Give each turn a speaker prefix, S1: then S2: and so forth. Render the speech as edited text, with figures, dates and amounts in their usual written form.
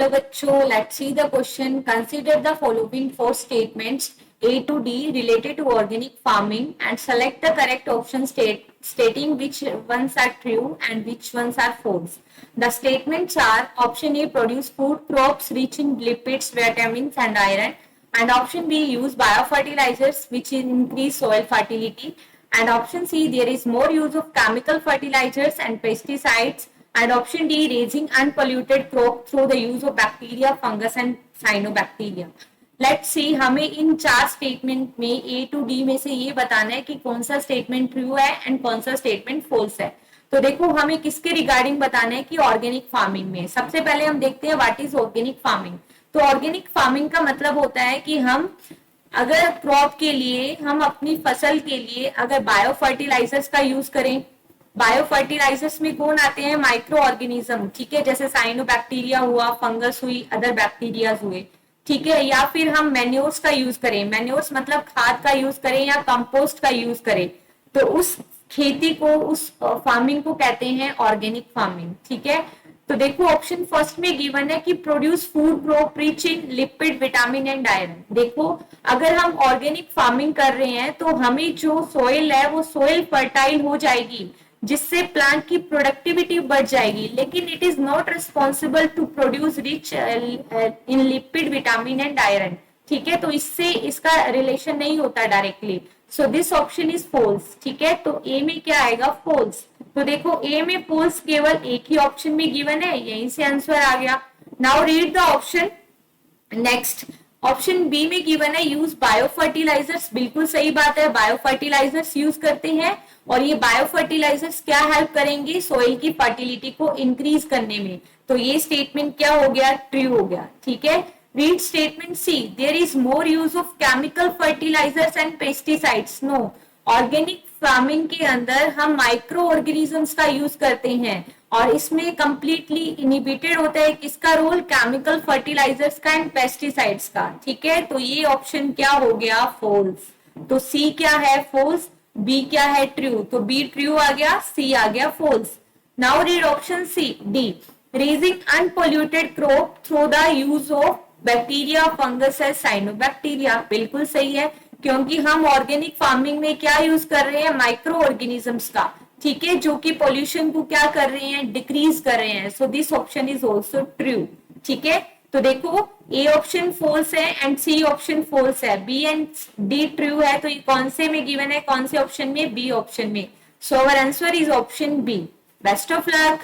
S1: Hello बच्चों, let's see the question. Consider the following four statements A to D related to organic farming and select the correct option stating which ones are true and which ones are false. The statements are: option A, produce food crops rich in lipids, vitamins and iron, and option B, use biofertilizers which increase soil fertility, and option C, there is more use of chemical fertilizers and pesticides, and option D, raising unpolluted crop through the use of bacteria, fungus and cyanobacteria. Let's see, हमें इन चार statement में ए to D में से ये बताना है कि कौन सा स्टेटमेंट ट्रू है एंड कौन सा स्टेटमेंट फॉल्स है. तो देखो, हमें किसके रिगार्डिंग बताना है कि ऑर्गेनिक फार्मिंग में. सबसे पहले हम देखते हैं व्हाट इज ऑर्गेनिक फार्मिंग. तो ऑर्गेनिक फार्मिंग का मतलब होता है कि हम अगर क्रॉप के लिए, हम अपनी फसल के लिए अगर बायो फर्टिलाइजर्स का यूज करें. बायो फर्टिलाइजर्स में कौन आते हैं? Micro organism. ठीक है, जैसे साइनोबैक्टीरिया हुआ, फंगस हुई, अदर बैक्टीरिया हुए. ठीक है, या फिर हम मैन्योर्स का यूज करें. मैन्योर्स मतलब खाद का यूज करें या कंपोस्ट का यूज करें, तो उस खेती को, उस फार्मिंग को कहते हैं ऑर्गेनिक फार्मिंग. ठीक है, तो देखो ऑप्शन फर्स्ट में गिवन है कि produce food crop rich in lipid, vitamin and iron. देखो, अगर हम ऑर्गेनिक फार्मिंग कर रहे हैं तो हमें जो सोइल है वो सोइल फर्टाइल हो जाएगी, जिससे प्लांट की प्रोडक्टिविटी बढ़ जाएगी. लेकिन it is not responsible to produce rich in lipid, vitamin and iron. ठीक है, तो इससे इसका रिलेशन नहीं होता directly. So this option is false. ठीक है, तो ए में क्या आएगा? फॉल्स. तो देखो, ए में फॉल्स केवल एक ही ऑप्शन में गिवन है, यहीं से आंसर आ गया. Now read the option. Next, option B में गिवन है यूज बायो फर्टिलाइजर्स. बिल्कुल सही बात है, बायो फर्टिलाइजर्स यूज करते हैं. और ये बायो फर्टिलाइजर्स क्या हेल्प करेंगे? सॉइल की फर्टिलिटी को इंक्रीज करने में. तो ये स्टेटमेंट क्या हो गया? ट्रू हो गया. ठीक है, read statement C. There is more use of chemical fertilisers and pesticides. No, organic farming के अंदर हम माइक्रो ऑर्गेनिजम्स का यूज करते हैं और इसमें कंप्लीटली इनिबिटेड होता है किसका रोल? केमिकल फर्टिलाइजर्स का एंड पेस्टिसाइड्स का. ठीक है, तो ये ऑप्शन क्या हो गया? फॉल्स. तो सी क्या है? फॉल्स. बी क्या है? ट्रू. तो बी ट्रू आ गया, सी आ गया false. Now read option C D. Raising unpolluted crop through the use of bacteria, fungus and cyanobacteria. बिल्कुल सही है, क्योंकि हम ऑर्गेनिक फार्मिंग में क्या यूज कर रहे हैं? माइक्रो ऑर्गेनिजम्स का. ठीक है, जो कि पोल्यूशन को क्या कर रहे हैं? डिक्रीज कर रहे हैं. सो this option is also true. ठीक है, तो देखो ए ऑप्शन फॉल्स है एंड सी ऑप्शन फॉल्स है. बी एंड डी ट्रू है. तो ये कौन से में गिवन है? कौन से ऑप्शन में? बी ऑप्शन में. So our answer is option B. Best of luck.